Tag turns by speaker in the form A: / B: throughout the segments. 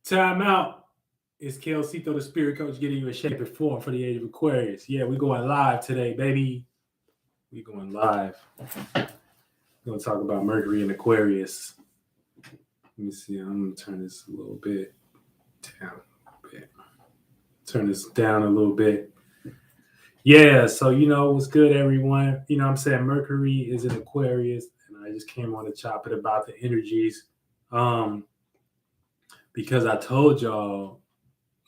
A: Time out. It's Kelsito, the spirit coach, getting you a shape and form for the age of Aquarius. Yeah, we going live today, baby. We going live. We're gonna talk about Mercury and Aquarius. Let me see. I'm gonna turn this a little bit down. Turn this down a little bit. Yeah, so what's good, everyone. I'm saying Mercury is in Aquarius, and I just came on to chop it about the energies. Because I told y'all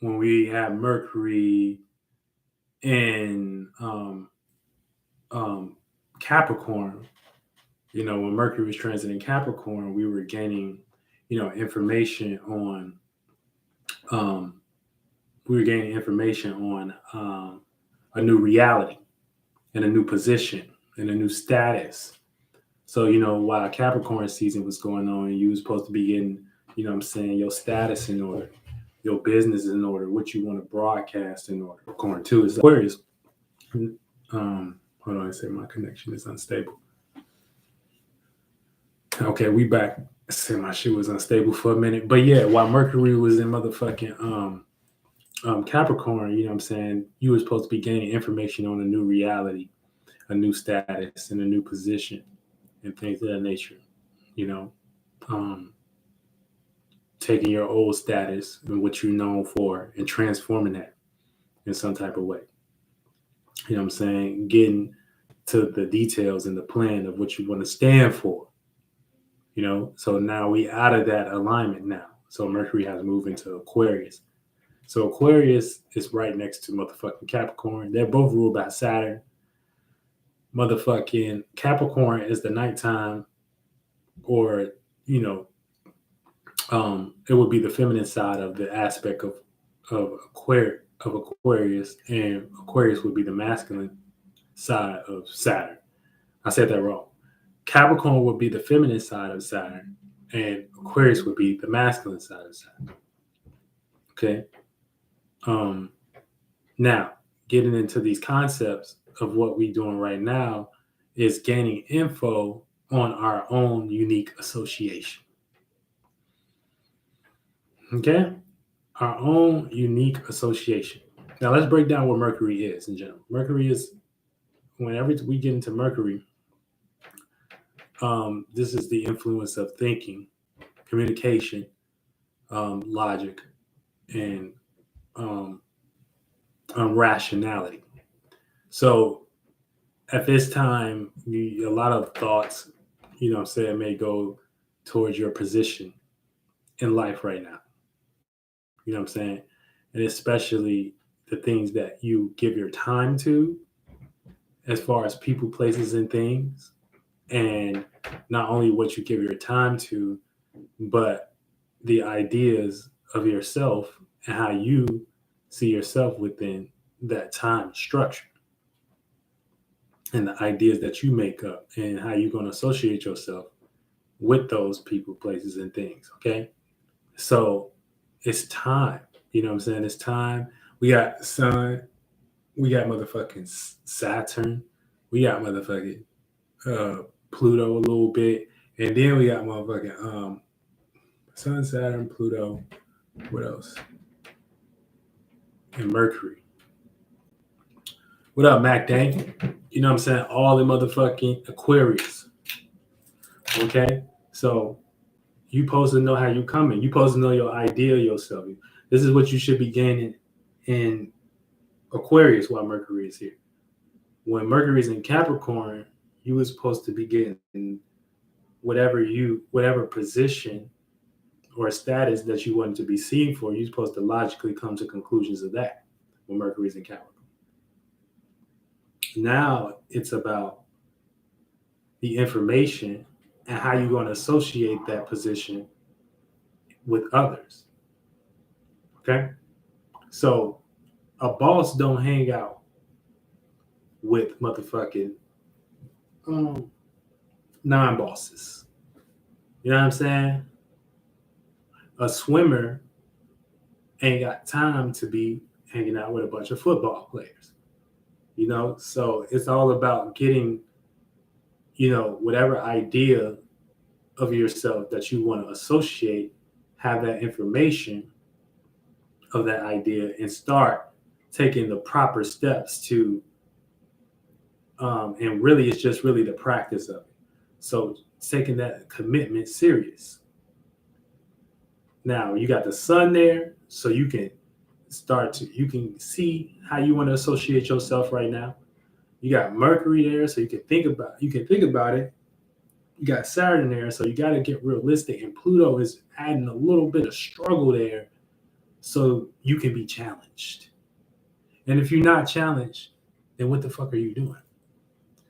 A: when we had Mercury in Capricorn, when Mercury was transiting Capricorn, we were gaining, information on, a new reality and a new position and a new status. So, while Capricorn season was going on, you was supposed to be getting, your status in order, your business in order, what you want to broadcast in order. Capricorn too is Aquarius. Hold on, I say my connection is unstable. Okay, we back. I said my shit was unstable for a minute. But yeah, while Mercury was in motherfucking Capricorn, you were supposed to be gaining information on a new reality, a new status, and a new position, and things of that nature. Taking your old status and what you're known for and transforming that in some type of way. Getting to the details and the plan of what you want to stand for. So now we out of that alignment now. So Mercury has moved into Aquarius. So Aquarius is right next to motherfucking Capricorn. They're both ruled by Saturn. Motherfucking Capricorn is the nighttime, or it would be the feminine side of the aspect of Aquarius, and Aquarius would be the masculine side of Saturn. I said that wrong. Capricorn would be the feminine side of Saturn, and Aquarius would be the masculine side of Saturn. Okay. Now, getting into these concepts of what we're doing right now is gaining info on our own unique association. Okay? Our own unique association. Now, let's break down what Mercury is in general. Mercury is, whenever we get into Mercury, this is the influence of thinking, communication, logic, and rationality. So at this time, a lot of thoughts, may go towards your position in life right now. And especially the things that you give your time to, as far as people, places, and things. And not only what you give your time to, but the ideas of yourself and how you see yourself within that time structure, and the ideas that you make up, and how you're going to associate yourself with those people, places, and things. Okay. So it's time. It's time. We got Sun. We got motherfucking Saturn. We got motherfucking Pluto a little bit. And then we got motherfucking Sun, Saturn, Pluto. What else? And Mercury. What up, Mac Dang? All the motherfucking Aquarius. Okay? So you supposed to know how you coming. You supposed to know your ideal yourself. This is what you should be gaining in Aquarius while Mercury is here. When Mercury is in Capricorn, you were supposed to be getting whatever position or status that you wanted to be seen for. You're supposed to logically come to conclusions of that when Mercury is in Capricorn. Now it's about the information and how you're going to associate that position with others. Okay? So a boss don't hang out with motherfucking non-bosses. You know what I'm saying? A swimmer ain't got time to be hanging out with a bunch of football players. So it's all about getting, whatever idea of yourself that you want to associate, have that information, of that idea and start taking the proper steps to, and really it's just really the practice of it. So taking that commitment serious. Now you got the sun there, so you can see how you want to associate yourself right now. You got Mercury there, so you can think about it. You got Saturn there, so you got to get realistic. And Pluto is adding a little bit of struggle there, so you can be challenged. And if you're not challenged, then what the fuck are you doing?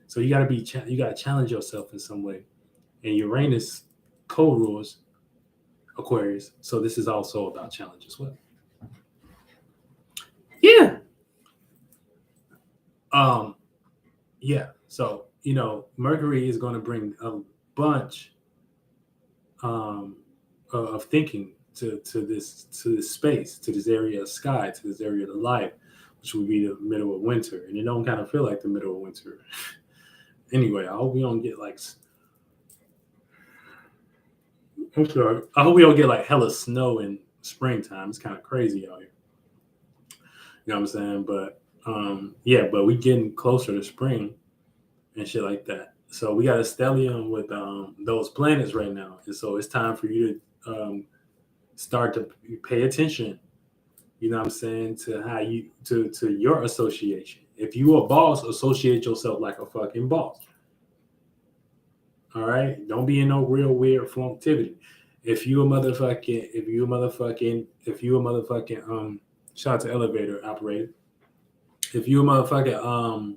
A: So you got to you got to challenge yourself in some way. And Uranus co-rules Aquarius, so this is also about challenge as well. Yeah. Um. Yeah. So Mercury is going to bring a bunch of thinking to this space, to this area of sky, to this area of life, which would be the middle of winter, and it don't kind of feel like the middle of winter. Anyway, I hope we don't get like. I'm sorry. I hope we don't get like hella snow in springtime. It's kind of crazy out here. You know what I'm saying? But yeah, but we getting closer to spring and shit like that. So we got a stellium with those planets right now, and so it's time for you to start to pay attention. You know what I'm saying, to how you to your association. If you a boss, associate yourself like a fucking boss. All right, don't be in no real weird flunktivity. If you a motherfucking shout out to elevator operator. If you a motherfucking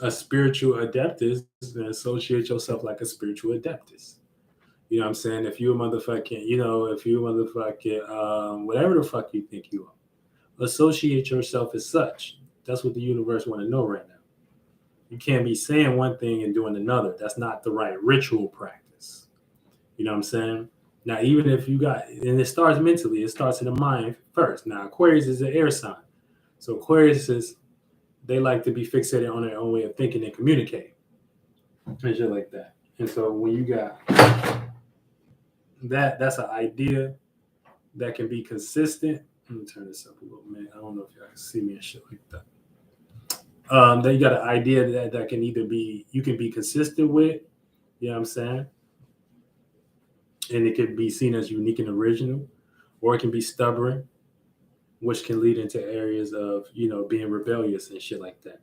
A: a spiritual adeptus, then associate yourself like a spiritual adeptus. You know what I'm saying? If you a motherfucking, if you a motherfucking whatever the fuck you think you are, associate yourself as such. That's what the universe want to know right now. You can't be saying one thing and doing another. That's not the right ritual practice. You know what I'm saying? Now, even if you got, and it starts mentally, it starts in the mind first. Now, Aquarius is an air sign. So Aquarius is, they like to be fixated on their own way of thinking and communicating and shit like that. And so when you got that's an idea that can be consistent. Let me turn this up a little, man. I don't know if y'all can see me and shit like that. Then you got an idea that can either be, you can be consistent with, you know what I'm saying? And it could be seen as unique and original, or it can be stubborn, which can lead into areas of, being rebellious and shit like that.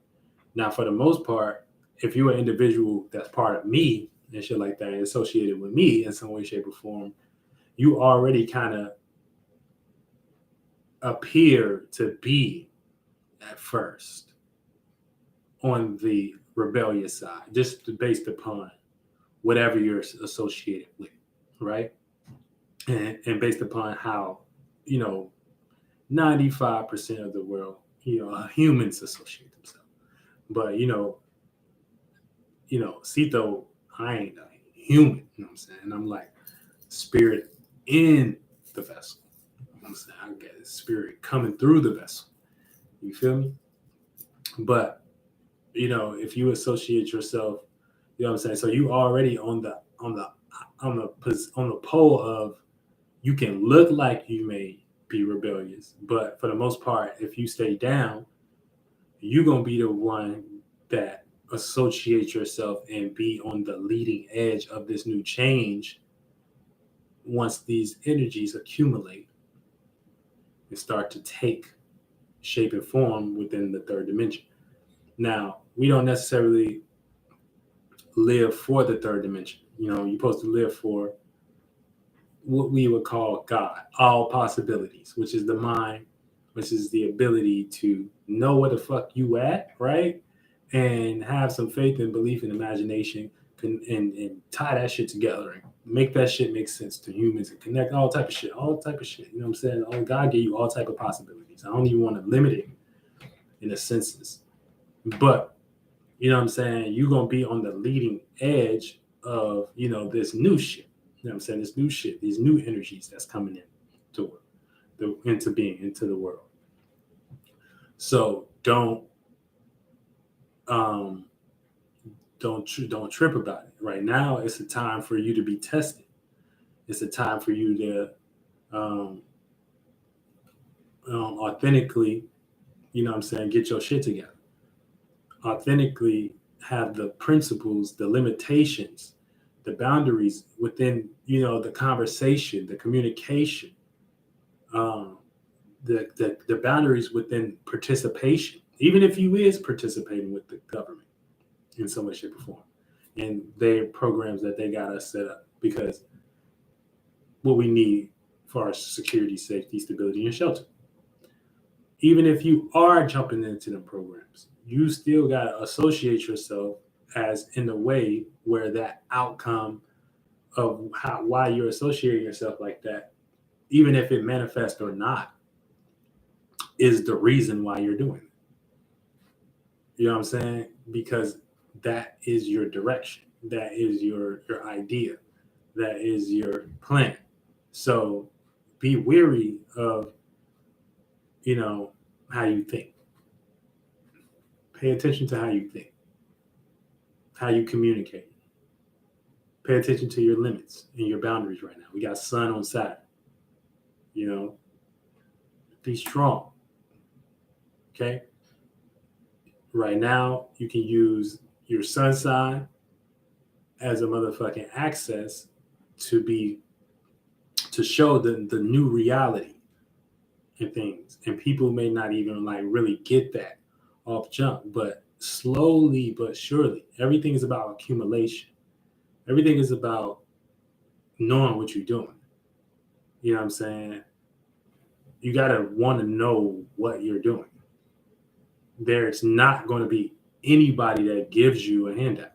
A: Now, for the most part, if you're an individual that's part of me and shit like that, associated with me in some way, shape, or form, you already kind of appear to be at first on the rebellious side, just based upon whatever you're associated with, right? And based upon how, 95% of the world, humans associate themselves. But, Cito, I ain't a human, you know what I'm saying? I'm like spirit in the vessel. You know what I'm saying? I get spirit coming through the vessel. You feel me? But, if you associate yourself, you know what I'm saying? So you already on the pole of, you can look like you may be rebellious, but for the most part, if you stay down, you're gonna be the one that associate yourself and be on the leading edge of this new change once these energies accumulate and start to take shape and form within the third dimension. Now, we don't necessarily live for the third dimension. You're supposed to live for what we would call God, all possibilities, which is the mind, which is the ability to know where the fuck you at, right? And have some faith and belief and imagination, and tie that shit together and make that shit make sense to humans and connect all type of shit. You know what I'm saying? God gave you all type of possibilities. I don't even want to limit it in a sense. But, you know what I'm saying? You're going to be on the leading edge of, this new shit. You know what I'm saying? This new shit, these new energies that's coming into being, into the world. So don't trip about it. Right now, it's a time for you to be tested. It's a time for you to authentically, get your shit together. Authentically have the principles, the limitations, the boundaries within, the conversation, the communication, um, the boundaries within participation, even if you is participating with the government in some way, shape, or form, and their programs that they got us set up, because what we need for our security, safety, stability, and shelter. Even if you are jumping into them programs, you still got to associate yourself as in a way where that outcome of why you're associating yourself like that, even if it manifests or not, is the reason why you're doing it. You know what I'm saying? Because that is your direction. That is your idea. That is your plan. So be weary of, how you think. Pay attention to how you think, how you communicate. Pay attention to your limits and your boundaries right now. We got Sun on Saturn. Be strong. Okay. Right now, you can use your sun sign as a motherfucking access to show the new reality and things. And people may not even like really get that off jump, but slowly but surely, everything is about accumulation. Everything is about knowing what you're doing. You know what I'm saying? You got to want to know what you're doing. There's not going to be anybody that gives you a handout.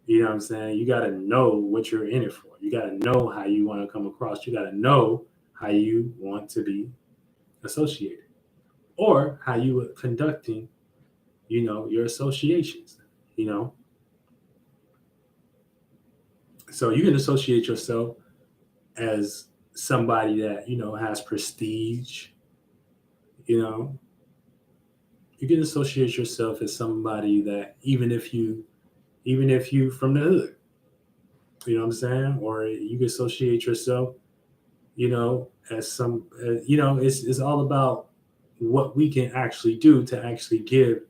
A: You know what I'm saying? You got to know what you're in it for. You got to know how you want to come across. You got to know how you want to be associated, or how you are conducting, your associations, So you can associate yourself as somebody that, has prestige, you can associate yourself as somebody that even if you from the hood, you know what I'm saying? Or you can associate yourself, as some, it's all about what we can actually do to actually give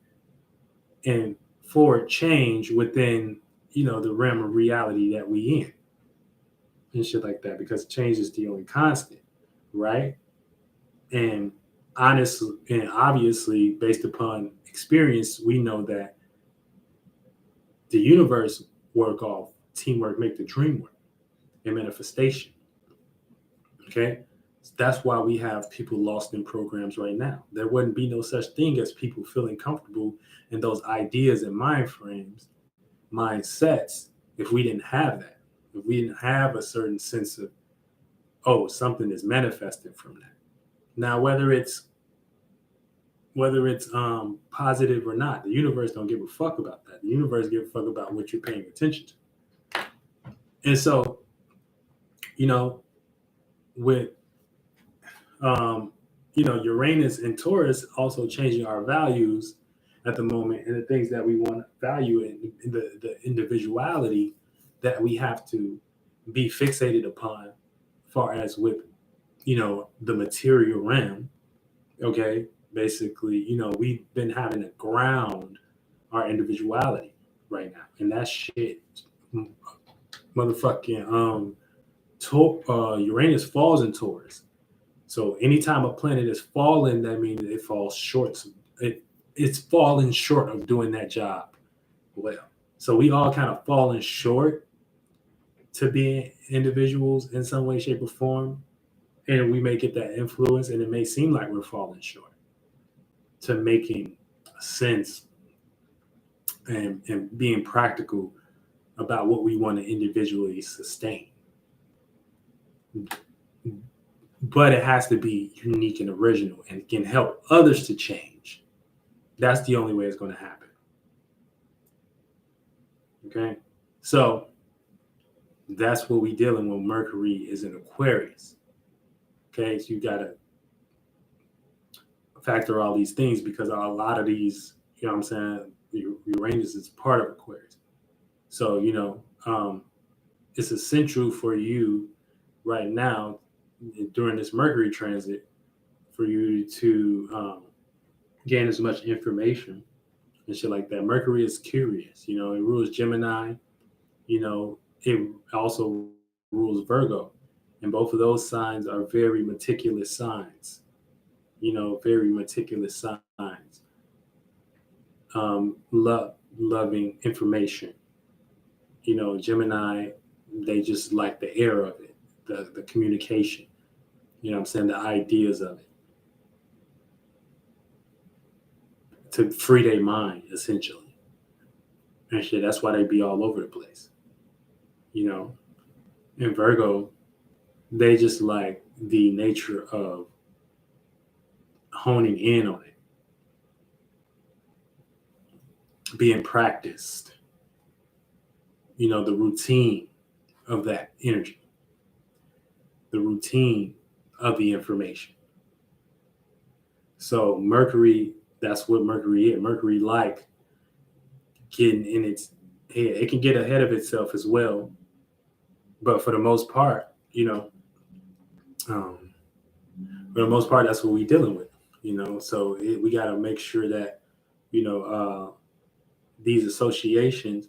A: and forward change within, the realm of reality that we in and shit like that, because change is the only constant, right? And honestly, and obviously, based upon experience, we know that the universe work off teamwork, make the dream work, and manifestation. Okay. That's why we have people lost in programs right now. There wouldn't be no such thing as people feeling comfortable in those ideas and mind frames, mindsets, if we didn't have that. If we didn't have a certain sense of, oh, something is manifesting from that. Now, whether it's positive or not, the universe don't give a fuck about that. The universe give a fuck about what you're paying attention to. And so, with Uranus and Taurus also changing our values at the moment, and the things that we want to value in the individuality that we have to be fixated upon, far as with, the material realm. Okay. Basically, we've been having to ground our individuality right now. And that shit, motherfucking, Uranus falls in Taurus. So anytime a planet is falling, that means it falls short. It's falling short of doing that job well. So we all kind of falling short to being individuals in some way, shape, or form. And we may get that influence, and it may seem like we're falling short to making sense and being practical about what we want to individually sustain. But it has to be unique and original and can help others to change. That's the only way it's going to happen. Okay. So that's what we're dealing with. Mercury is in Aquarius. Okay. So you got to factor all these things, because a lot of these, what I'm saying, Uranus is part of Aquarius. So, it's essential for you right now during this Mercury transit for you to gain as much information and shit like that. Mercury is curious, you know, it rules Gemini, you know, it also rules Virgo. And both of those signs are very meticulous signs, you know, very meticulous signs. Loving information. You know, Gemini, they just like the air of it, the communication, you know what I'm saying, the ideas of it, to free their mind, essentially. And shit, that's why they be all over the place, you know. And Virgo, they just like the nature of honing in on it, being practiced, you know, the routine of that energy, the routine of the information. So Mercury, that's what Mercury is. Mercury like getting in its head. It can get ahead of itself as well, but for the most part, you know, um, for the most part, that's what we're dealing with. You know, so we got to make sure that, you know, these associations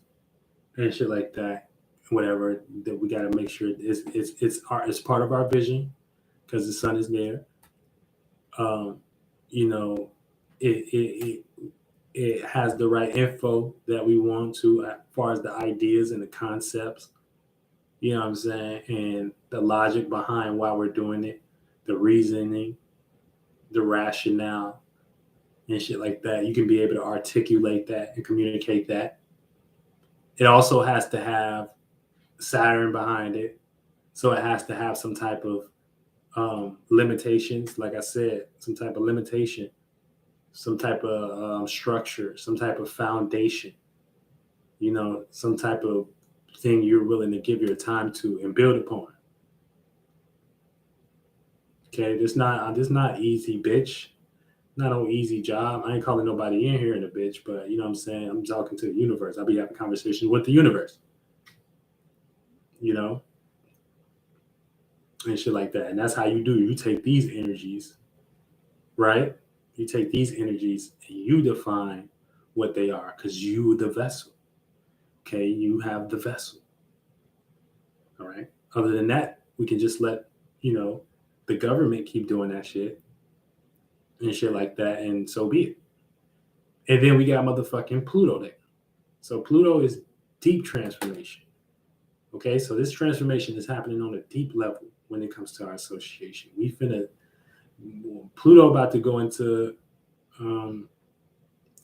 A: and shit like that, whatever, that we got to make sure it's part of our vision because the sun is there. Um, you know, it has the right info that we want to, as far as the ideas and the concepts, you know what I'm saying, and the logic behind why we're doing it, the reasoning, the rationale, and shit like that. You can be able to articulate that and communicate that. It also has to have Saturn behind it, so it has to have some type of limitations. Like I said, some type of limitation, some type of structure, some type of foundation. You know, some type of thing you're willing to give your time to and build upon. Okay, it's not easy, bitch. Not an easy job. I ain't calling nobody in here in a bitch, but you know what I'm saying? I'm talking to the universe. I'll be having conversations with the universe, you know, and shit like that. And that's how you do. You take these energies, right? You take these energies and you define what they are because you the vessel. Okay, you have the vessel. All right. Other than that, we can just let, you know, the government keep doing that shit and shit like that, and so be it. And then we got motherfucking Pluto there. So Pluto is deep transformation. Okay, so this transformation is happening on a deep level when it comes to our association. Pluto about to go into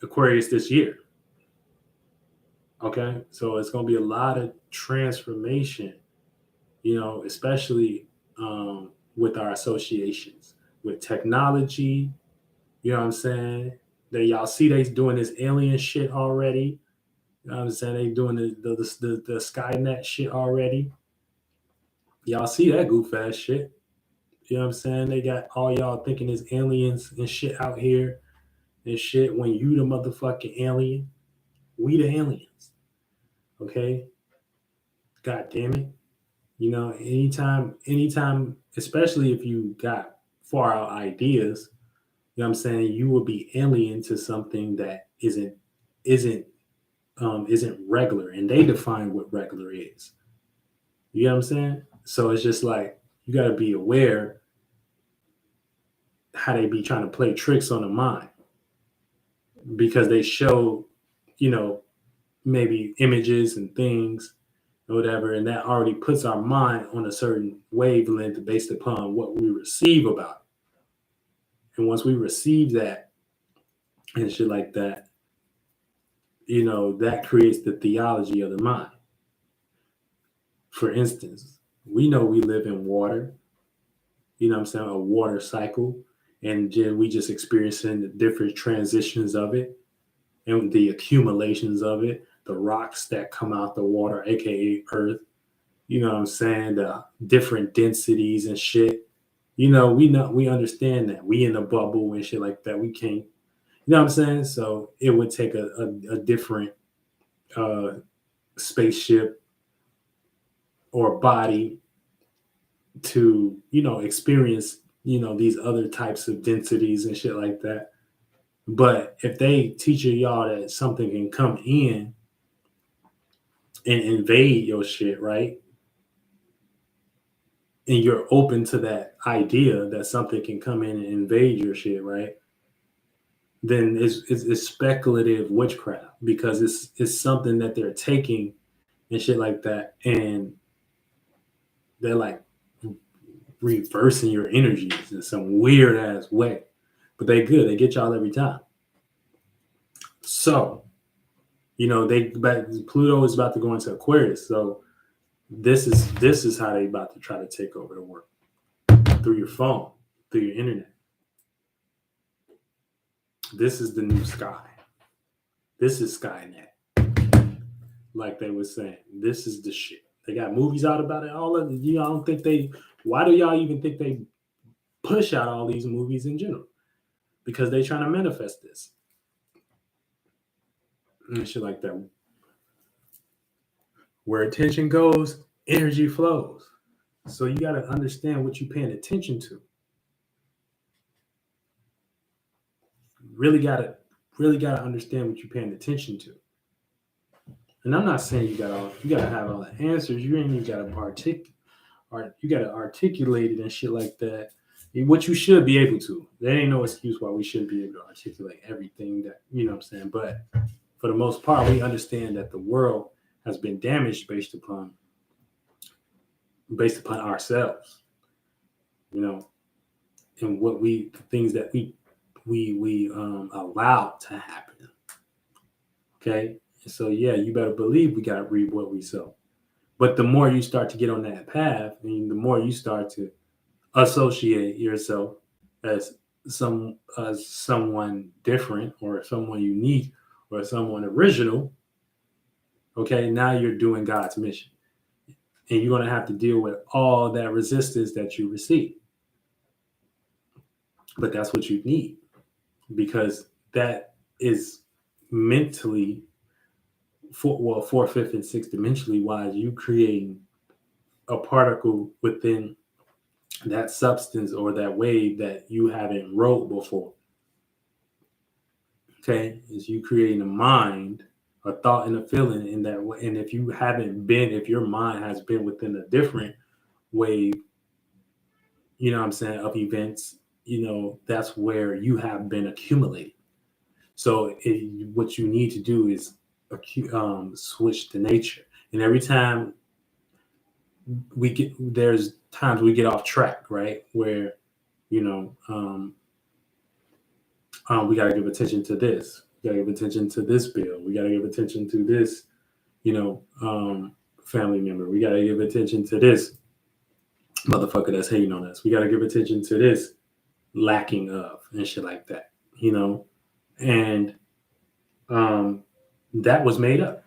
A: Aquarius this year. Okay, so it's going to be a lot of transformation, you know, especially with our associations, with technology. You know what I'm saying? That y'all see they doing this alien shit already. You know what I'm saying? They doing the Skynet shit already. Y'all see that goof ass shit. You know what I'm saying? They got all y'all thinking it's aliens and shit out here and shit when you the motherfucking alien. We the aliens. Okay? God damn it. You know, anytime, especially if you got far out ideas, you know what I'm saying, you will be alien to something that isn't isn't regular, and they define what regular is. You know what I'm saying? So it's just like you got to be aware how they be trying to play tricks on the mind because they show, you know, maybe images and things or whatever, and that already puts our mind on a certain wavelength based upon what we receive about it. And once we receive that and shit like that, you know, that creates the theology of the mind. For instance, we know we live in water, you know what I'm saying, a water cycle, and then we just experiencing the different transitions of it and the accumulations of it, the rocks that come out the water, aka earth, you know what I'm saying, the different densities and shit. You know, we understand that. We in a bubble and shit like that. We can't, you know what I'm saying? So it would take a different spaceship or body to, you know, experience these other types of densities and shit like that. But if they teaching y'all that something can come in and invade your shit, right? And you're open to that idea that something can come in and invade your shit, right? Then it's speculative witchcraft, because it's something that they're taking and shit like that, and they're like reversing your energies in some weird ass way. But they good. They get y'all every time. So, Pluto is about to go into Aquarius. So this is how they about to try to take over the world, through your phone, through your internet. This is the new sky. This is Skynet. Like they were saying, this is the shit. They got movies out about it. All of it. I don't think they. Why do y'all even think they push out all these movies in general? Because they trying to manifest this and shit like that. Where attention goes, energy flows. So you got to understand what you're paying attention to. Really got to understand what you're paying attention to. And I'm not saying you got to have all the answers. You ain't even got to articulate it and shit like that. What you should be able to. There ain't no excuse why we shouldn't be able to articulate everything that, what I'm saying. But for the most part, we understand that the world has been damaged based upon ourselves, and what things that we allowed to happen. Okay. So yeah, you better believe we got to reap what we sow. But the more you start to get on that path, and the more you start to associate yourself as someone different, or someone unique, or someone original, okay, now you're doing God's mission. And you're going to have to deal with all that resistance that you receive. But that's what you need, because that is mentally, fourth, fifth, and sixth dimensionally wise, you creating a particle within that substance or that wave that you haven't rode before. Okay, is you creating a mind, a thought, and a feeling in that way. And if your mind has been within a different wave, of events, that's where you have been accumulating. So what you need to do is switch to nature. And every time there's times we get off track, right? Where, we got to give attention to this. We got to give attention to this bill. We got to give attention to this, family member. We got to give attention to this motherfucker that's hating on us. We got to give attention to this lacking of and shit like that, and that was made up.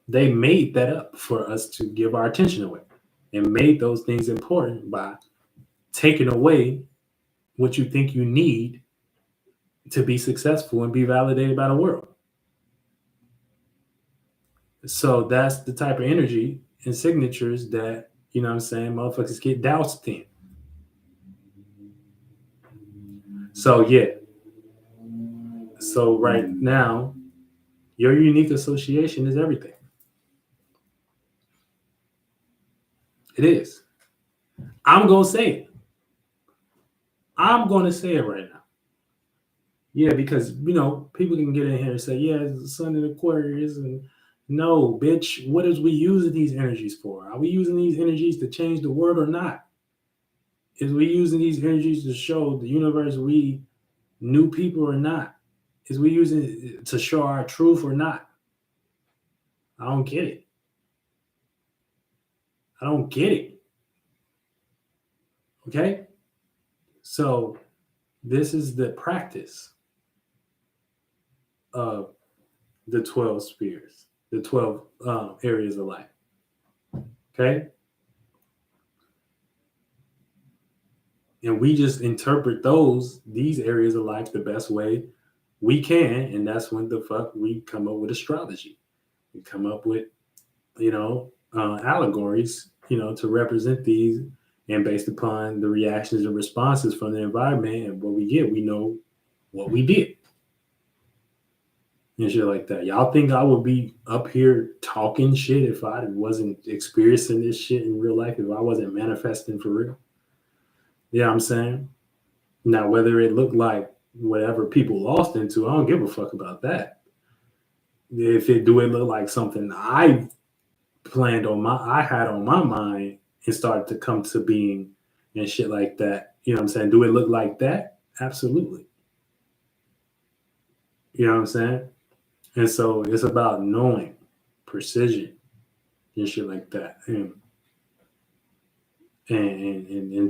A: They made that up for us to give our attention away, and made those things important by taking away what you think you need to be successful and be validated by the world. So that's the type of energy and signatures that, motherfuckers get doused in. So yeah. So right now, your unique association is everything. It is. I'm going to say it. I'm going to say it right now. Yeah, because, people can get in here and say, yeah, it's the sun in Aquarius. And no, bitch, what is we using these energies for? Are we using these energies to change the world or not? Is we using these energies to show the universe we new people or not? Is we using it to show our truth or not? I don't get it. I don't get it. Okay? So this is the practice of the 12 spheres, the 12 areas of life. Okay? And we just interpret these areas of life the best way we can. And that's when the fuck we come up with astrology. We come up with, allegories, to represent these And based upon the reactions and responses from the environment and what we get, we know what we did and shit like that. Y'all think I would be up here talking shit if I wasn't experiencing this shit in real life, if I wasn't manifesting for real? Yeah, I'm saying. Now, whether it looked like whatever people lost into, I don't give a fuck about that. If it look like something I had on my mind and started to come to being and shit like that. You know what I'm saying? Do it look like that? Absolutely. You know what I'm saying? And so it's about knowing precision and shit like that. And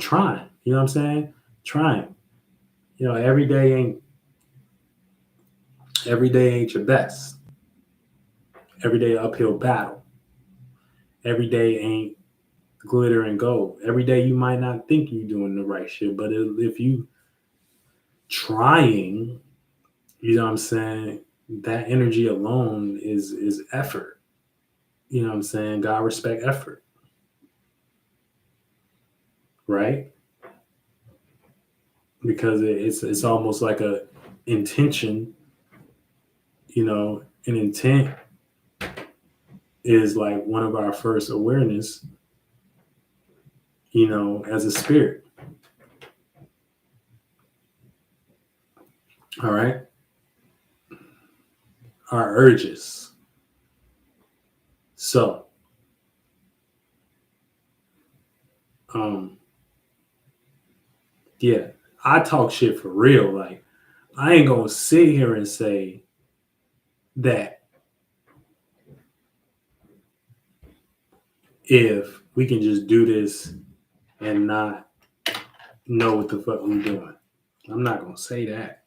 A: trying. You know what I'm saying? Trying. You know, every day ain't your best. Every day uphill battle. Every day ain't glitter and gold. Every day you might not think you're doing the right shit, but if you trying, you know what I'm saying, that energy alone is effort. You know what I'm saying? God respect effort. Right? Because it's almost like a intention, you know, an intent is like one of our first awareness, you know, as a spirit. All right. Our urges. So, yeah, I talk shit for real. Like, I ain't gonna sit here and say that if we can just do this and not know what the fuck we're doing. I'm not gonna say that.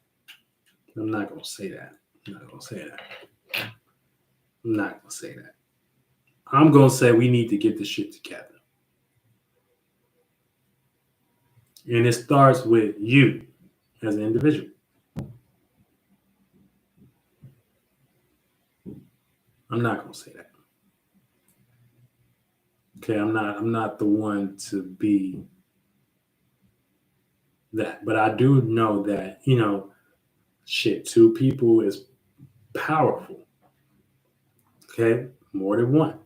A: I'm not gonna say that. I'm not gonna say that. I'm not gonna say that. I'm gonna say we need to get this shit together. And it starts with you as an individual. I'm not gonna say that. Okay, I'm not the one to be that. But I do know that, you know, shit, two people is powerful. Okay? More than one.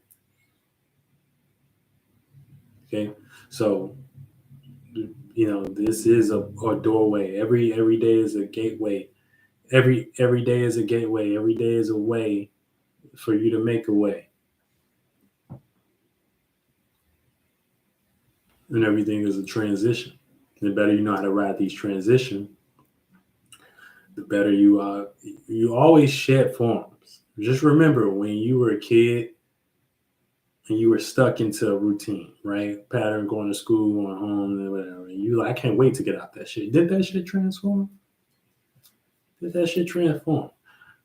A: Okay. So, you know, this is a doorway. Every day is a gateway. Every day is a gateway. Every day is a way for you to make a way. And everything is a transition. The better you know how to ride these transitions, the better you are. You always shed forms. Just remember when you were a kid and you were stuck into a routine, right? Pattern, going to school, going home, and whatever. And you like, I can't wait to get out that shit. Did that shit transform? Did that shit transform?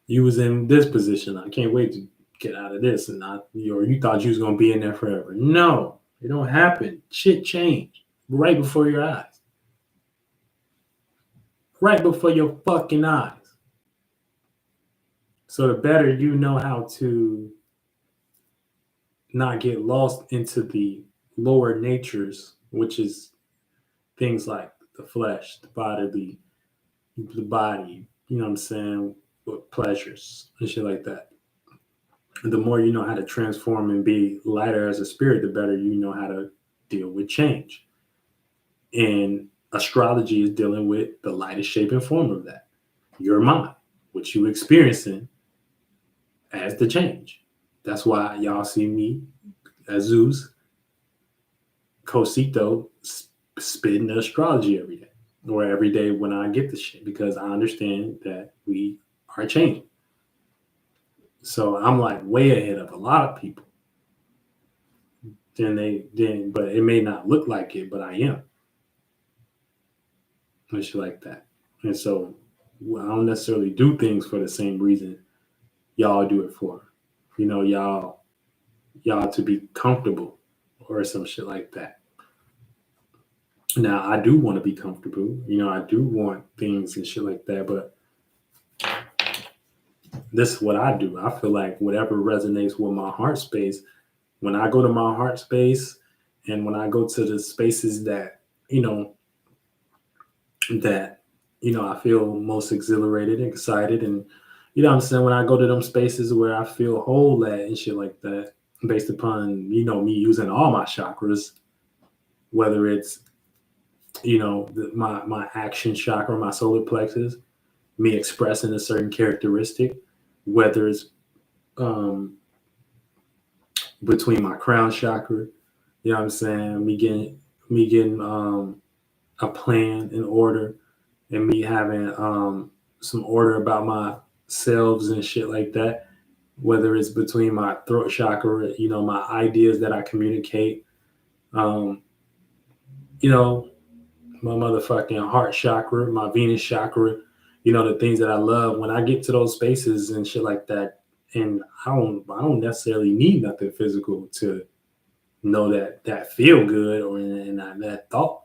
A: You was in this position. I can't wait to get out of this. And not, or you thought you was gonna be in there forever. No, it don't happen. Shit changed right before your eyes. Right before your fucking eyes. So the better you know how to not get lost into the lower natures, which is things like the flesh, the body, you know what I'm saying, with pleasures and shit like that. And the more you know how to transform and be lighter as a spirit, the better you know how to deal with change. And astrology is dealing with the lightest shape and form of that. Your mind, what you experiencing as the change. That's why y'all see me, Zeus, Cosito, spitting astrology every day or every day when I get the shit, because I understand that we are changing. So I'm like way ahead of a lot of people. But it may not look like it, but I am. And shit like that. And so I don't necessarily do things for the same reason y'all do it for. You know, y'all to be comfortable or some shit like that. Now I do want to be comfortable. You know, I do want things and shit like that, but this is what I do. I feel like whatever resonates with my heart space, when I go to my heart space And when I go to the spaces that, you know, that, I feel most exhilarated and excited. And, I'm saying, when I go to them spaces where I feel whole at and shit like that, based upon, me using all my chakras, whether it's, my action chakra, my solar plexus, me expressing a certain characteristic, whether it's um, between my crown chakra, what I'm saying, me getting a plan in order, and me having some order about my selves and shit like that. Whether it's between my throat chakra, my ideas that I communicate, um, you know, my motherfucking heart chakra, my Venus chakra, the things that I love. When I get to those spaces and shit like that, and I don't necessarily need nothing physical to know that feel good, or and that thought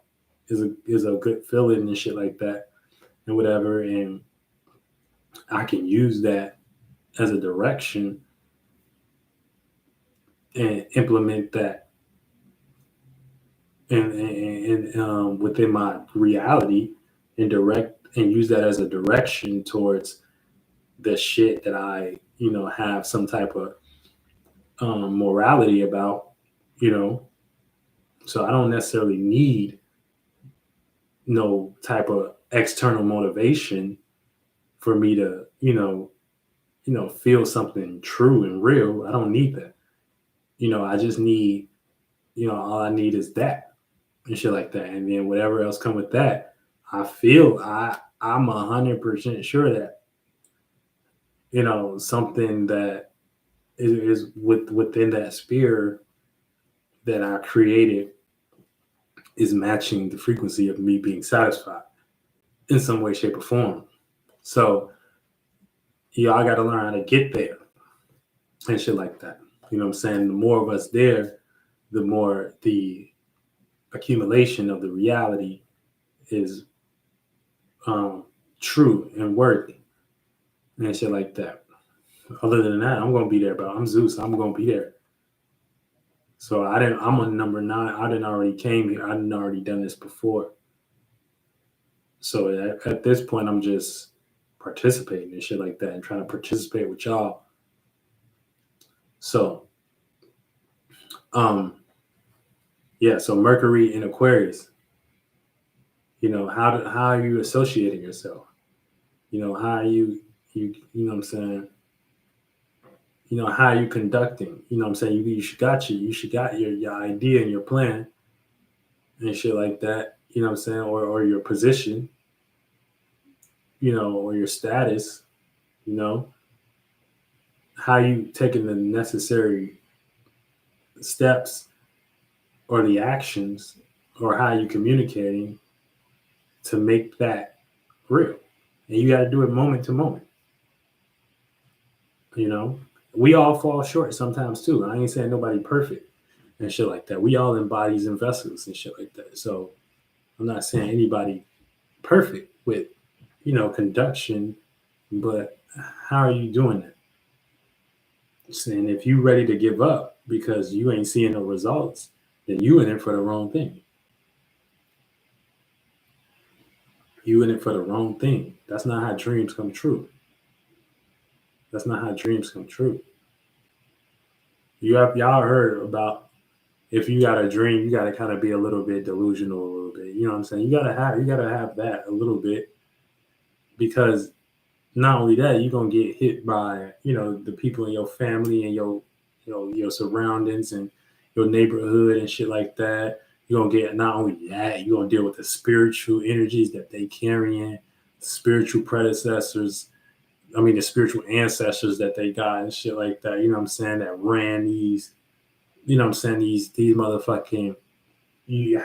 A: is a good feeling and shit like that and whatever. And I can use that as a direction and implement that and within my reality, and use that as a direction towards the shit that I have some type of morality about, you know. So I don't necessarily need no type of external motivation for me to feel something true and real. I don't need that. I just need, all I need is that and shit like that. And then whatever else come with that, I'm 100% sure that, something that is within that sphere that I created is matching the frequency of me being satisfied in some way, shape, or form. So, I got to learn how to get there and shit like that. You know what I'm saying? The more of us there, the more the accumulation of the reality is true and worthy and shit like that. Other than that, I'm gonna be there, bro. I'm Zeus. I'm gonna be there. So I'm on number 9. I didn't already came here. I didn't already done this before. So at this point, I'm just participating and shit like that, and trying to participate with y'all. So, yeah. So Mercury in Aquarius. How are you associating yourself? How are you know what I'm saying? How are you conducting? What I'm saying? You should got your idea and your plan and shit like that. What I'm saying? Or your position, or your status, you know, how you taking the necessary steps or the actions, or how you communicating to make that real. And you got to do it moment to moment. We all fall short sometimes too. I ain't saying nobody perfect and shit like that. We all in bodies and vessels and shit like that. So I'm not saying anybody perfect with, conduction, but how are you doing that? Saying if you ready to give up because you ain't seeing no results, then you in it for the wrong thing. You in it for the wrong thing. That's not how dreams come true. That's not how dreams come true. Y'all heard about, if you got a dream, you got to kind of be a little bit delusional, a little bit. You know what I'm saying? You gotta have that a little bit, because not only that, you're gonna get hit by the people in your family and your surroundings and your neighborhood and shit like that. You're gonna get, not only that, you're gonna deal with the spiritual energies that they carrying, spiritual predecessors. I mean, the spiritual ancestors that they got and shit like that. You know what I'm saying? That ran these. You know what I'm saying? These motherfucking.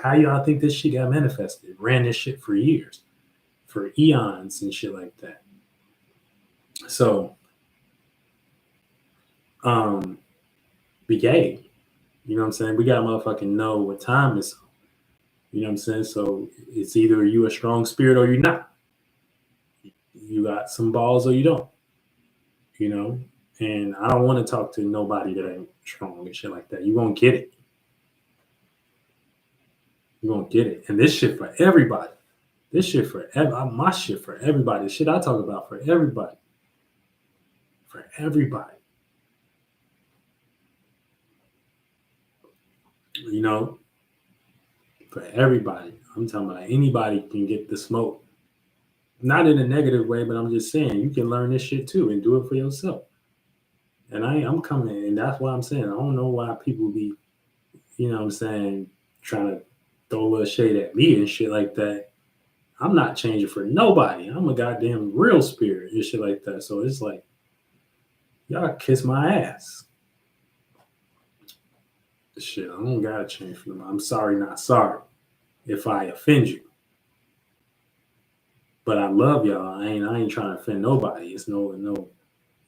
A: How y'all think this shit got manifested? Ran this shit for years, for eons and shit like that. So, be gay. You know what I'm saying? We gotta motherfucking know what time is. You know what I'm saying? So it's either you a strong spirit or you're not. You got some balls or you don't. And I don't want to talk to nobody that ain't strong and shit like that. You won't get it. You're gonna get it. And this shit for everybody. This shit for my shit for everybody. The shit I talk about for everybody. For everybody. You know, for everybody. I'm talking about anybody can get the smoke. Not in a negative way, but I'm just saying you can learn this shit too and do it for yourself. And I'm coming, and that's why I'm saying I don't know why people be, you know what I'm saying, trying to throw a little shade at me and shit like that. I'm not changing for nobody. I'm a goddamn real spirit and shit like that. So it's like, y'all kiss my ass. Shit, I don't gotta change for them. I'm sorry, not sorry if I offend you. But I love y'all. I ain't trying to offend nobody. It's no.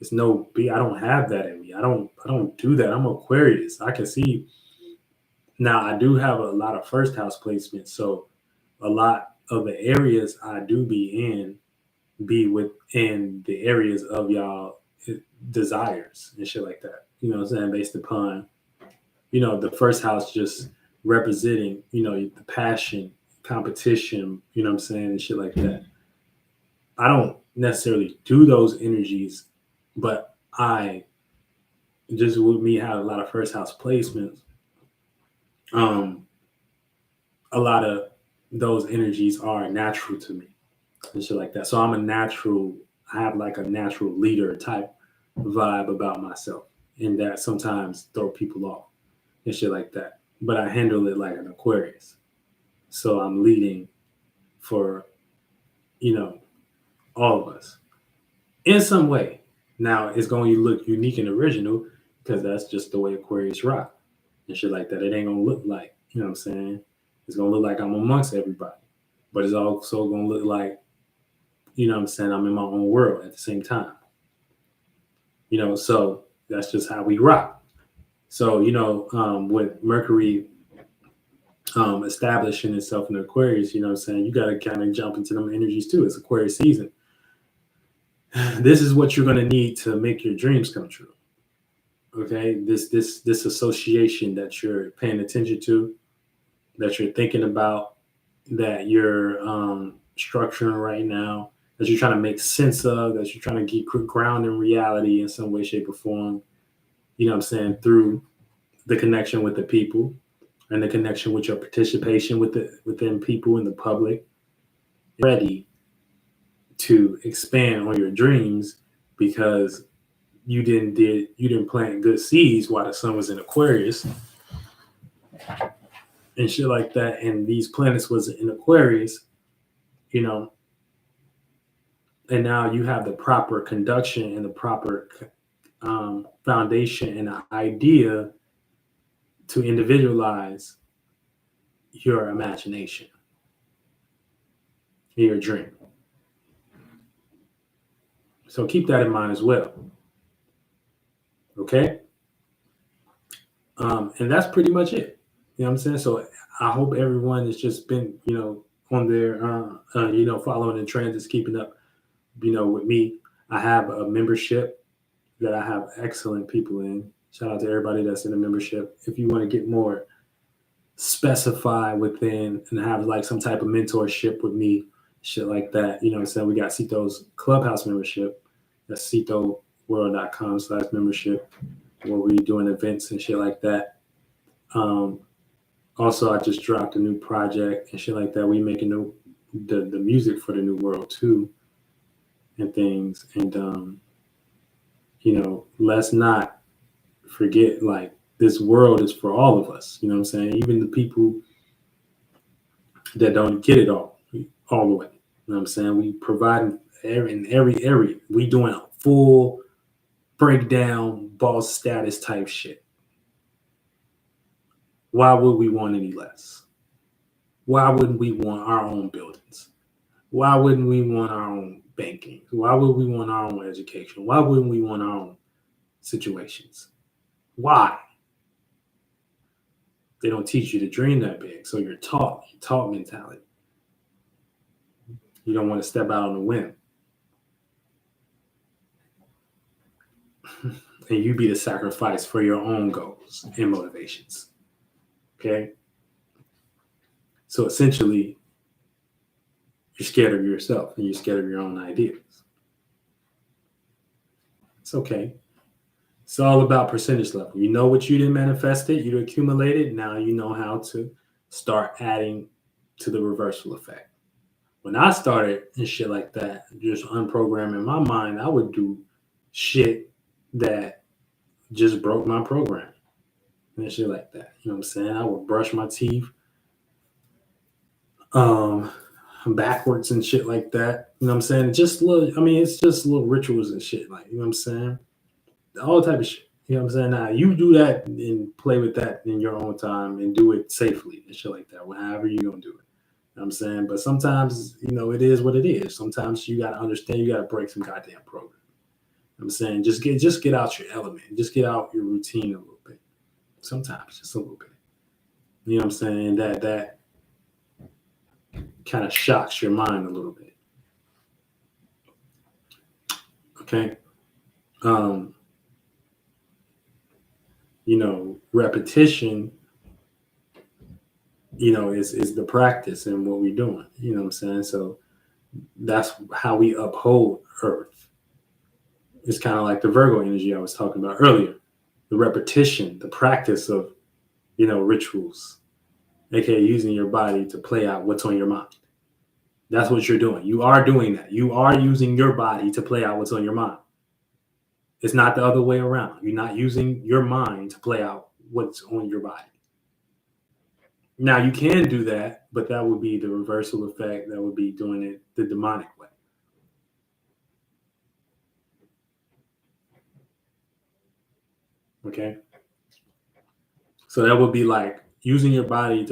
A: I don't have that in me. I don't do that. I'm Aquarius. I can see now. I do have a lot of first house placements, so a lot of the areas I do be within the areas of y'all desires and shit like that. You know what I'm saying? Based upon, you know, the first house just representing, you know, the passion, competition, you know what I'm saying, and shit like that. I don't necessarily do those energies, but I just with me have a lot of first house placements. A lot of those energies are natural to me and shit like that. So I'm a natural, I have like a natural leader type vibe about myself, and that sometimes throw people off and shit like that. But I handle it like an Aquarius. So I'm leading for, you know, all of us in some way. Now it's going to look unique and original because that's just the way Aquarius rock and shit like that. It ain't going to look like, you know what I'm saying? It's going to look like I'm amongst everybody, but it's also going to look like, you know what I'm saying, I'm in my own world at the same time. You know, so that's just how we rock. So, you know, with Mercury establishing itself in Aquarius, you know what I'm saying, you got to kind of jump into them energies too. It's Aquarius season. This is what you're going to need to make your dreams come true. Okay, this association that you're paying attention to, that you're thinking about, that you're structuring right now, that you're trying to make sense of, that you're trying to get ground in reality in some way, shape, or form. You know what I'm saying, through the connection with the people and the connection with your participation within people in the public. Ready to expand on your dreams because you didn't plant good seeds while the sun was in Aquarius and shit like that, and these planets was in Aquarius, you know, and now you have the proper conduction and the proper foundation and idea to individualize your imagination, your dream. So keep that in mind as well. Okay. And that's pretty much it. You know what I'm saying? So I hope everyone has just been, you know, on their, you know, following the trends, is keeping up, you know, with me. I have a membership that I have excellent people in. Shout out to everybody that's in the membership. If you want to get more specified within and have like some type of mentorship with me, shit like that, you know what I'm saying? We got Cito's Clubhouse membership. That's citoworld.com/membership, where we doing events and shit like that. Also, I just dropped a new project and shit like that. We making the music for the new world too, and things. And you know, let's not forget, like, this world is for all of us. You know what I'm saying? Even the people that don't get it all the way. You know what I'm saying? We provide in every area. We doing a full breakdown, boss status type shit. Why would we want any less? Why wouldn't we want our own buildings? Why wouldn't we want our own banking? Why would we want our own education? Why wouldn't we want our own situations? Why? They don't teach you to dream that big. So you're taught mentality. You don't want to step out on a whim. And you be the sacrifice for your own goals and motivations. Okay? So So essentially, you're scared of yourself and you're scared of your own ideas. It's okay. It's all about percentage level. You know what you didn't manifest it, you accumulated. Now you know how to start adding to the reversal effect. When I started and shit like that, just unprogramming my mind, I would do shit that just broke my program and shit like that. You know what I'm saying? I would brush my teeth backwards and shit like that. You know what I'm saying? Just little, I mean, it's just little rituals and shit, like, you know what I'm saying? All type of shit. You know what I'm saying? Now you do that and play with that in your own time and do it safely and shit like that, however you're gonna do it. You know what I'm saying? But sometimes, it is what it is. Sometimes you gotta understand, you gotta break some goddamn program. You know what I'm saying, just get out your element, just get out your routine a little bit. Sometimes, just a little bit. You know what I'm saying? That kind of shocks your mind a little bit. Okay. Repetition, is the practice and what we're doing. You know what I'm saying? So that's how we uphold Earth. It's kind of like the Virgo energy I was talking about earlier. The repetition, the practice of, rituals, aka using your body to play out what's on your mind. That's what you're doing. You are doing that. You are using your body to play out what's on your mind. It's not the other way around. You're not using your mind to play out what's on your body. Now, you can do that, but that would be the reversal effect. That would be doing it the demonic way. Okay? So that would be like using your body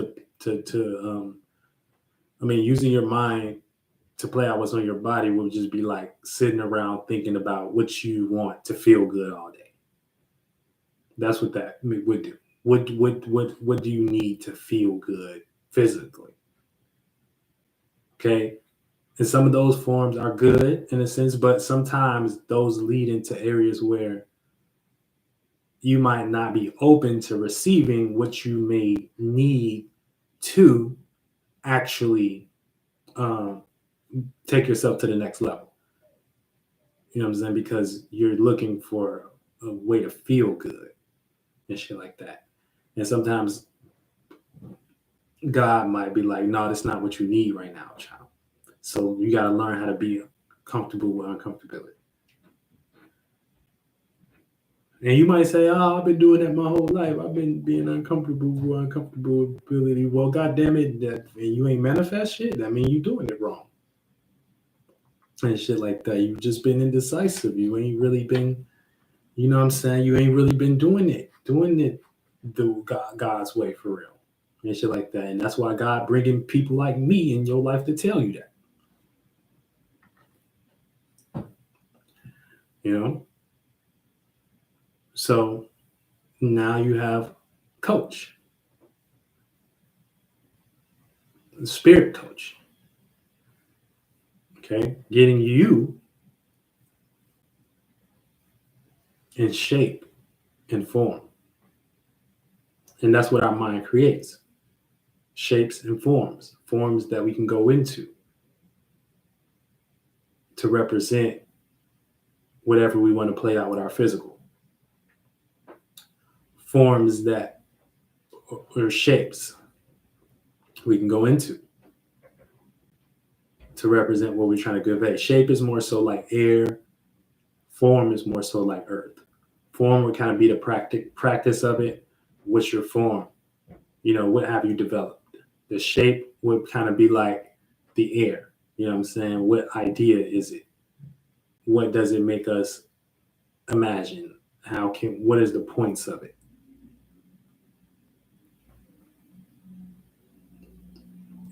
A: using your mind to play out what's on your body would just be like sitting around thinking about what you want to feel good all day. That's what that would do. What do you need to feel good physically? Okay. And some of those forms are good in a sense, but sometimes those lead into areas where you might not be open to receiving what you may need to actually take yourself to the next level. You know what I'm saying? Because you're looking for a way to feel good and shit like that. And sometimes God might be like, no, that's not what you need right now, child. So you got to learn how to be comfortable with uncomfortability. And you might say, oh, I've been doing that my whole life. I've been being uncomfortable with uncomfortability. Well, God damn it, and you ain't manifest shit. I mean, you doing it wrong. And shit like that. You've just been indecisive. You ain't really been, you know what I'm saying? You ain't really been doing it the God's way for real. And shit like that. And that's why God bringing people like me in your life to tell you that. So now you have coach, spirit coach. Okay, getting you in shape and form. And that's what our mind creates. Shapes and forms that we can go into to represent whatever we want to play out with our physical. Forms that or shapes we can go into to represent what we're trying to convey. Shape is more so like air. Form is more so like earth. Form would kind of be the practice of it. What's your form? What have you developed? The shape would kind of be like the air. You know what I'm saying? What idea is it? What does it make us imagine? What is the points of it?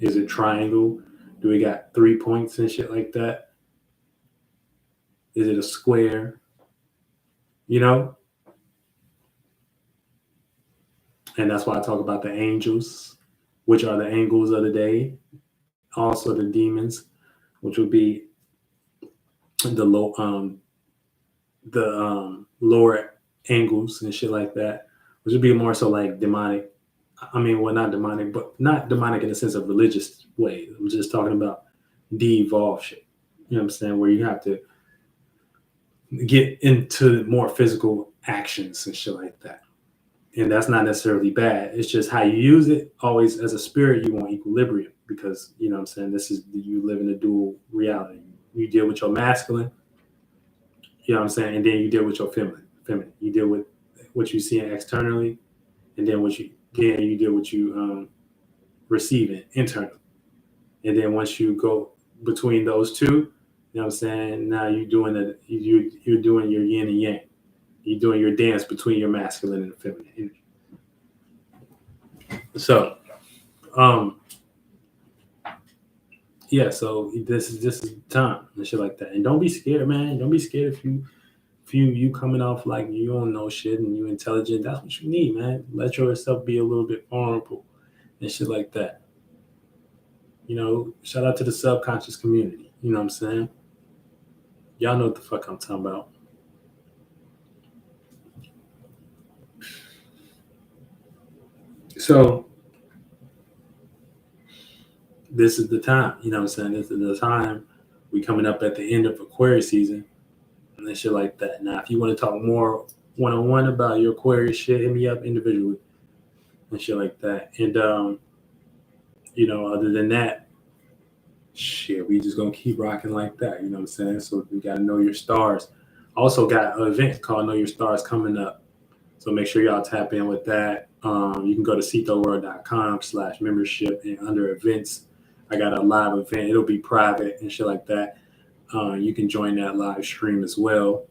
A: Is it triangle? Do we got 3 points and shit like that? Is it a square? And that's why I talk about the angels, which are the angles of the day. Also the demons, which would be the lower angles and shit like that, which would be more so like demonic I mean, well, not demonic, but not demonic in the sense of religious way. I'm just talking about de-evolved shit. You know what I'm saying? Where you have to get into more physical actions and shit like that. And that's not necessarily bad. It's just how you use it. Always as a spirit, you want equilibrium because, you know what I'm saying, this is, you live in a dual reality. You deal with your masculine, you know what I'm saying, and then you deal with your feminine. You deal with what you see externally, and then you deal with you receiving internally. And then once you go between those two, you know what I'm saying, now you're doing you're doing your yin and yang. You're doing your dance between your masculine and feminine energy. So, yeah. So this is time and shit like that. And don't be scared, man. Don't be scared if you coming off like you don't know shit and you intelligent. That's what you need, man. Let yourself be a little bit vulnerable and shit like that. You know, shout out to the subconscious community. You know what I'm saying? Y'all know what the fuck I'm talking about. So this is the time, you know what I'm saying? This is the time. We coming up at the end of Aquarius season and shit like that. Now, if you want to talk more one-on-one about your Aquarius shit, hit me up individually and shit like that. And you know, other than that, shit, we just gonna keep rocking like that, you know what I'm saying? So we gotta know your stars. Also got an event called Know Your Stars coming up. So make sure y'all tap in with that. You can go to citoworld.com/membership and under events, I got a live event. It'll be private and shit like that. You can join that live stream as well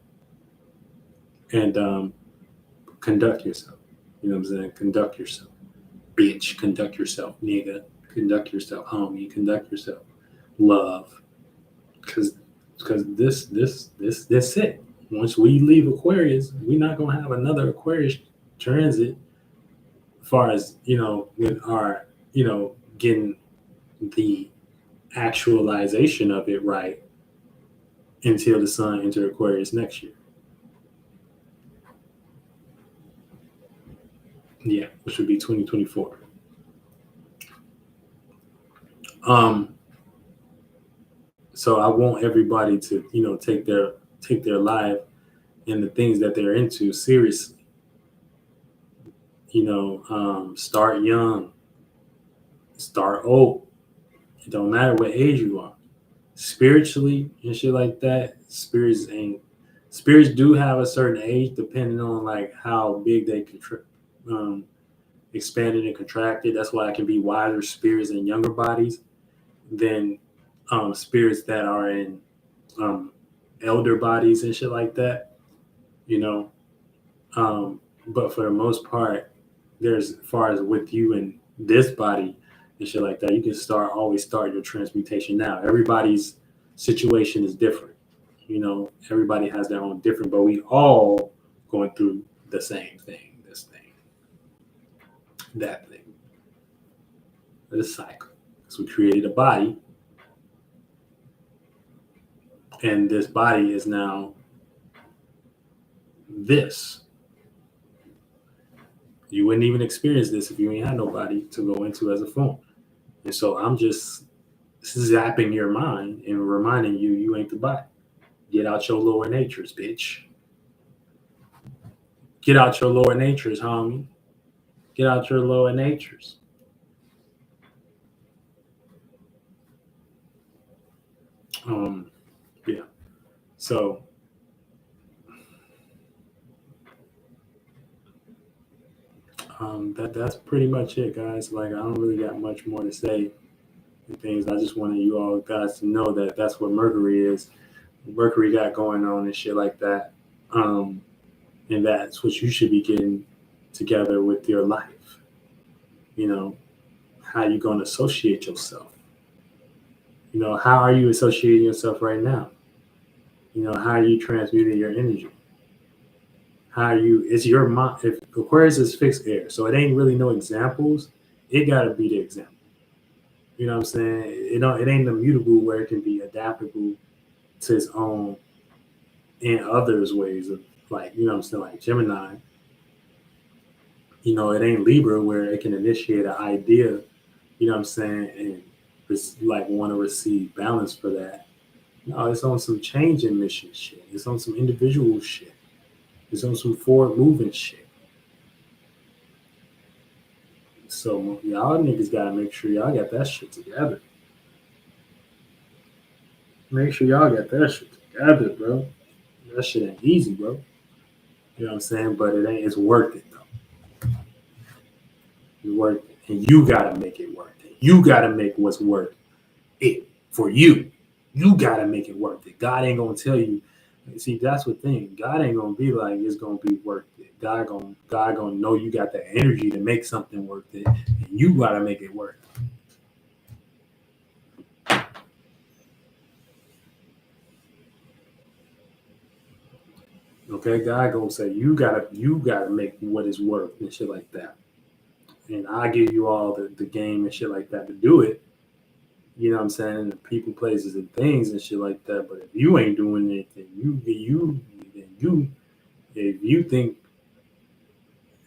A: and conduct yourself. You know what I'm saying? Conduct yourself. Bitch, conduct yourself, nigga. Conduct yourself, homie. Conduct yourself. Love. Because this it. Once we leave Aquarius, we're not gonna have another Aquarius transit as far as, you know, with our, you know, getting the actualization of it right until the sun enter Aquarius next year. Yeah, which would be 2024. So I want everybody to, you know, take their life and the things that they're into seriously. You know, start young, start old. It don't matter what age you are. Spiritually and shit like that, spirits do have a certain age depending on like how big they expanded and contracted. That's why it can be wiser spirits in younger bodies than spirits that are in elder bodies and shit like that, you know. But for the most part, there's, as far as with you and this body and shit like that, you can always start your transmutation now. Everybody's situation is different. You know, everybody has their own different, but we all going through the same thing, this thing, that thing. The cycle. So we created a body, and this body is now this. You wouldn't even experience this if you ain't had nobody to go into as a form. And so I'm just zapping your mind and reminding you ain't the body. Get out your lower natures, bitch. Get out your lower natures, homie. Get out your lower natures. Yeah. So that's pretty much it, guys. Like, I don't really got much more to say and things. I just wanted you all guys to know that that's what Mercury is. Mercury got going on and shit like that. And that's what you should be getting together with your life. You know, how you going to associate yourself? You know, how are you associating yourself right now? You know, how are you transmuting your energy? How are you, it's your mind. If Aquarius is fixed air, so it ain't really no examples, it got to be the example. You know what I'm saying? It ain't immutable where it can be adaptable to its own and others' ways of, like, you know what I'm saying, like Gemini. It ain't Libra where it can initiate an idea, you know what I'm saying, and like want to receive balance for that. No, it's on some change in mission shit. It's on some individual shit. It's on some forward moving shit. So y'all niggas gotta make sure y'all got that shit together. Make sure y'all got that shit together, bro. That shit ain't easy, bro. You know what I'm saying? But it ain't. It's worth it though. It's worth it, and you gotta make it worth it. You gotta make what's worth it for you. You gotta make it worth it. God ain't gonna tell you. See, that's the thing. God ain't gonna be like it's gonna be worth it. God gonna know you got the energy to make something worth it, and you gotta make it worth it. Okay, God gonna say you gotta make what is worth and shit like that. And I give you all the game and shit like that to do it. You know what I'm saying? The people, places, and things and shit like that. But if you ain't doing it, then you if you think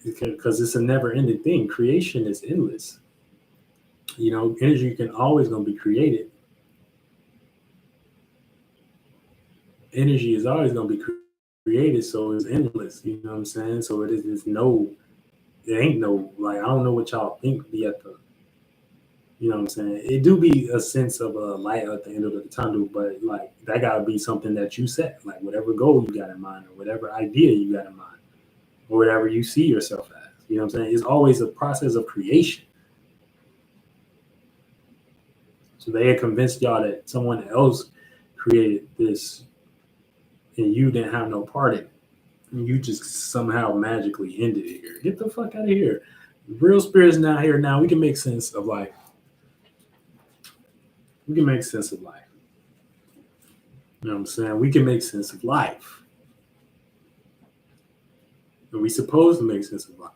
A: because it's a never ending thing. Creation is endless. Energy can always gonna be created. Energy is always gonna be created, so it's endless. You know what I'm saying? So it is. It ain't no like I don't know what y'all think be at the. You know what I'm saying? It do be a sense of a light at the end of the tunnel, but like that gotta be something that you set, like whatever goal you got in mind, or whatever idea you got in mind, or whatever you see yourself as. You know what I'm saying? It's always a process of creation. So they had convinced y'all that someone else created this and you didn't have no part in it. And you just somehow magically ended it here. Get the fuck out of here. Real spirits not here now. We can make sense of life. We can make sense of life. You know what I'm saying? We can make sense of life. And we supposed to make sense of life.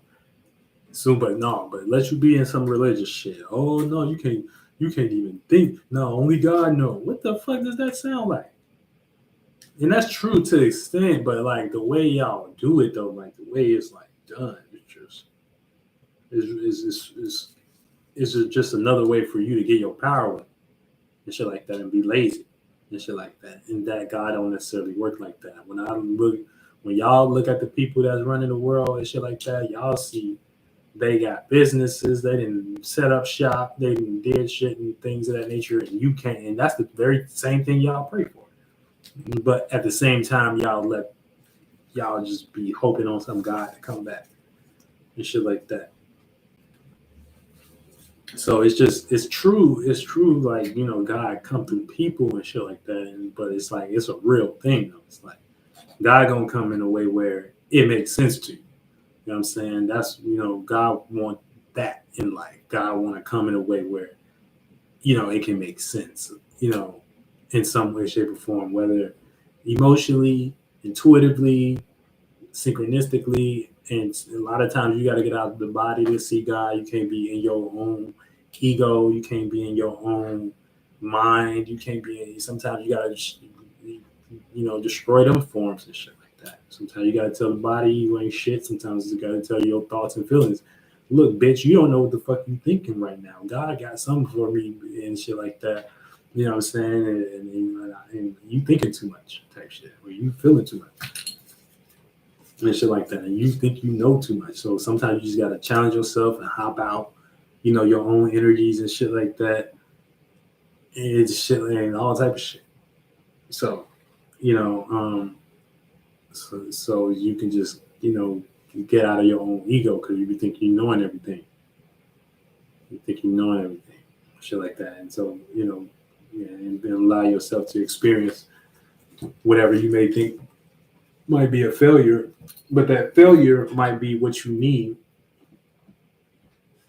A: So, but no, but let you be in some religious shit. Oh no, you can't even think. No, only God knows. What the fuck does that sound like? And that's true to the extent, but like the way y'all do it though, like the way it's like done, it's just is just another way for you to get your power with and shit like that and be lazy and shit like that. And that God don't necessarily work like that. When y'all look at the people that's running the world and shit like that, y'all see they got businesses, they didn't set up shop, they didn't did shit and things of that nature, and you can't. And that's the very same thing y'all pray for. But at the same time, y'all just be hoping on some God to come back and shit like that. So it's true, like God come through people and shit like that. But it's like it's a real thing though. It's like God gonna come in a way where it makes sense to you. You know what I'm saying? That's God want that in life. God want to come in a way where it can make sense. In some way, shape, or form, whether emotionally, intuitively, synchronistically, and a lot of times you got to get out of the body to see God. You can't be in your own ego. You can't be in your own mind. You can't be in. Sometimes you got to, destroy them forms and shit like that. Sometimes you got to tell the body you ain't shit. Sometimes you got to tell your thoughts and feelings. Look, bitch, you don't know what the fuck you thinking right now. God got something for me and shit like that. You know what I'm saying? And you thinking too much type shit, or you feeling too much and shit like that, and you think you know too much. So sometimes you just gotta challenge yourself and hop out, your own energies and shit like that, and it's shit and all type of shit. So, you know, so you can just get out of your own ego because you think you knowing everything. You think you knowing everything, shit like that, and so yeah, and then allow yourself to experience whatever you may think might be a failure, but that failure might be what you need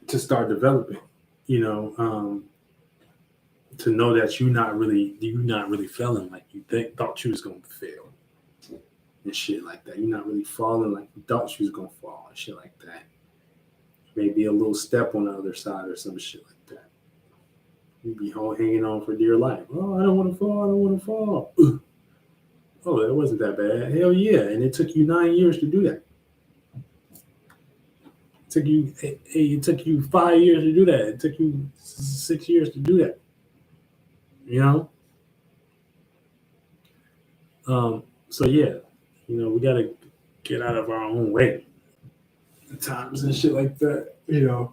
A: to start developing. You know, to know that you're not really failing like you thought you was gonna fail and shit like that. You're not really falling like you thought you was gonna fall and shit like that. Maybe a little step on the other side or some shit like that. You be hanging on for dear life. Oh, I don't want to fall. I don't want to fall. Ugh. Oh, that wasn't that bad. Hell yeah. And it took you 9 years to do that. It took you 5 years to do that. It took you 6 years to do that. You know. So yeah, we gotta get out of our own way at times and shit like that. I'm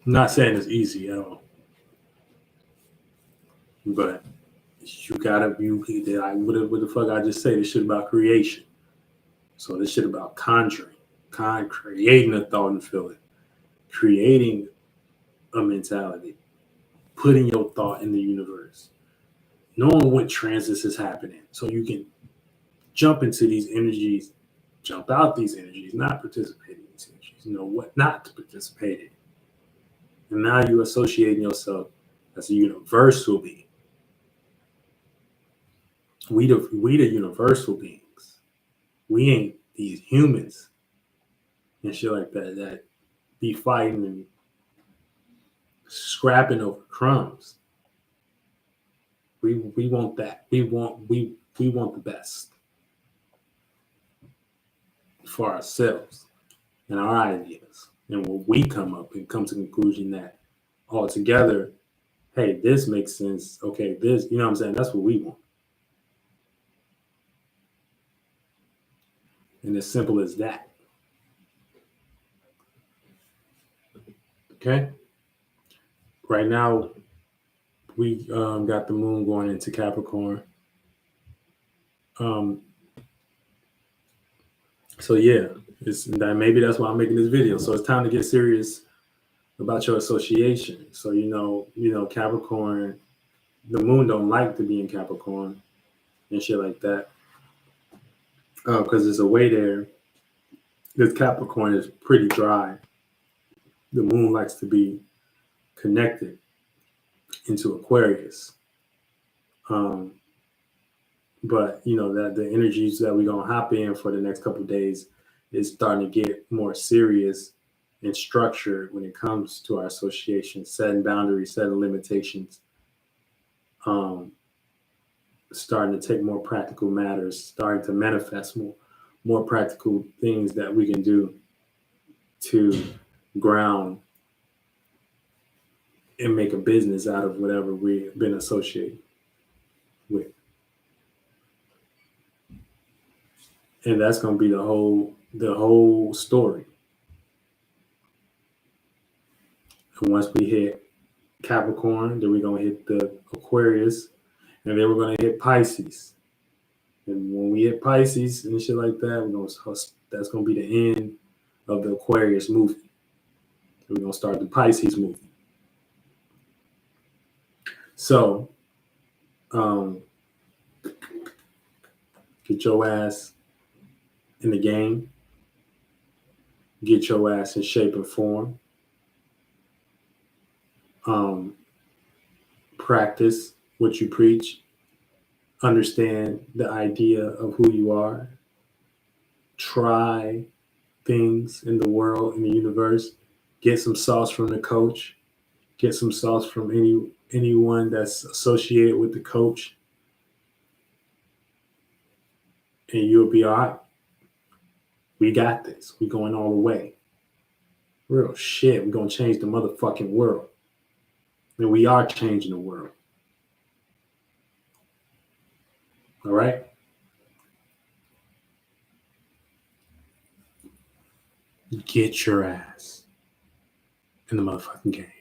A: not saying it's easy at all, but like what the fuck I just say? This shit about creation. So this shit about conjuring, creating a thought and feeling, creating a mentality, putting your thought in the universe, knowing what transits is happening, so you can jump into these energies, jump out these energies, not participate in these energies. You know what not to participate in, and now you associating yourself as a universal being. We the universal beings. We ain't these humans and shit like that be fighting and scrapping over crumbs. We want that. We want the best for ourselves and our ideas. And when we come up and come to the conclusion that all together, hey, this makes sense. Okay, this, you know what I'm saying? That's what we want. And as simple as that. Okay? Right now, we got the moon going into Capricorn. So yeah, maybe that's why I'm making this video. So it's time to get serious about your association. So Capricorn, the moon don't like to be in Capricorn and shit like that, because there's a way there. This Capricorn is pretty dry. The moon likes to be connected into Aquarius. But that the energies that we're gonna hop in for the next couple of days is starting to get more serious and structured when it comes to our association, setting boundaries, setting limitations, starting to take more practical matters, starting to manifest more practical things that we can do to ground and make a business out of whatever we've been associated with. And that's going to be the whole story. And once we hit Capricorn, then we're going to hit the Aquarius, and then we're going to hit Pisces. And when we hit Pisces and shit like that, that's going to be the end of the Aquarius movie. We're going to start the Pisces movie. So, get your ass in the game. Get your ass in shape and form. Practice what you preach. Understand the idea of who you are. Try things in the world, in the universe. Get some sauce from the coach. Get some sauce from anyone that's associated with the coach. And you'll be all right. We got this. We're going all the way. Real shit. We're going to change the motherfucking world. And we are changing the world. All right? Get your ass in the motherfucking game.